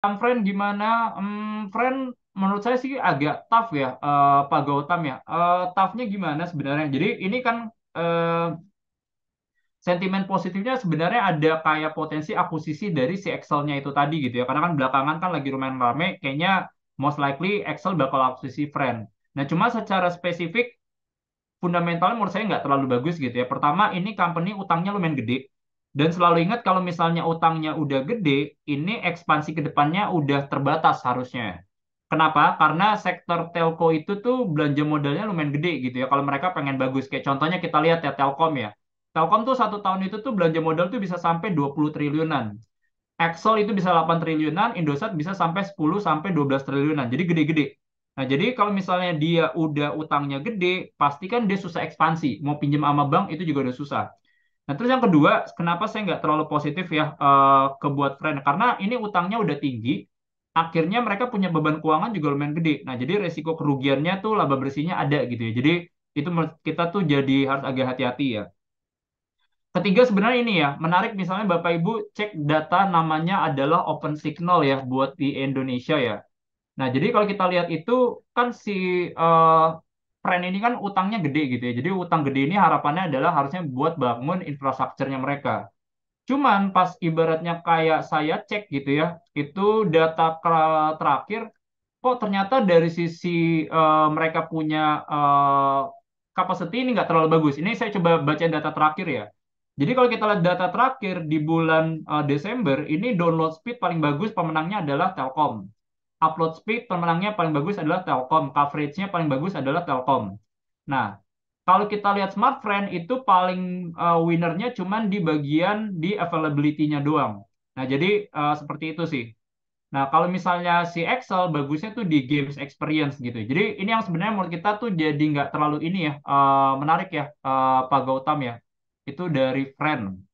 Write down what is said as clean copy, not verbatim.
Friend gimana? Friend menurut saya sih agak tough ya, Pak Gautam ya. Toughnya gimana sebenarnya? Jadi ini kan eh, sentimen positifnya sebenarnya ada kayak potensi akuisisi dari si Excel-nya itu tadi gitu ya. Karena kan belakangan kan lagi lumayan rame, kayaknya most likely Excel bakal akuisisi Friend. Nah, cuma secara spesifik fundamentalnya menurut saya nggak terlalu bagus gitu ya. Pertama, ini company utangnya lumayan gede. Dan selalu ingat kalau misalnya utangnya udah gede, ini ekspansi ke depannya udah terbatas harusnya. Kenapa? Karena sektor telco itu tuh belanja modalnya lumayan gede gitu ya. Kalau mereka pengen bagus. Kayak contohnya kita lihat ya Telkom ya. Telkom tuh satu tahun itu tuh belanja modal tuh bisa sampai 20 triliunan. Excel itu bisa 8 triliunan, Indosat bisa sampai 10 sampai 12 triliunan. Jadi gede-gede. Nah, jadi kalau misalnya dia udah utangnya gede, pasti kan dia susah ekspansi. Mau pinjam sama bank itu juga udah susah. Nah, terus yang kedua, kenapa saya nggak terlalu positif ya ke buat friend? Karena ini utangnya udah tinggi, akhirnya mereka punya beban keuangan juga lumayan gede. Nah, jadi resiko kerugiannya tuh laba bersihnya ada gitu ya. Jadi itu menurut kita tuh jadi harus agak hati-hati ya. Ketiga sebenarnya ini ya, menarik misalnya Bapak Ibu cek data namanya adalah Open Signal ya buat di Indonesia ya. Nah, jadi kalau kita lihat itu kan si eh Friend ini kan utangnya gede gitu ya. Jadi utang gede ini harapannya adalah harusnya buat bangun infrastrukturnya mereka. Cuman pas ibaratnya kayak saya cek gitu ya, itu data terakhir kok ternyata dari sisi mereka punya eh, capacity ini nggak terlalu bagus. Ini saya coba baca data terakhir ya. Jadi kalau kita lihat data terakhir di bulan Desember, ini download speed paling bagus pemenangnya adalah Telkom. Upload speed pemenangnya paling bagus adalah Telkom. Coveragenya paling bagus adalah Telkom. Nah, kalau kita lihat Smartfren itu paling winernya cuman di bagian di availability-nya doang. Nah, jadi seperti itu sih. Nah, kalau misalnya si Excel bagusnya tuh di games experience gitu. Jadi ini yang sebenarnya menurut kita tuh jadi nggak terlalu ini ya menarik ya Pak Gautam ya. Itu dari Friend.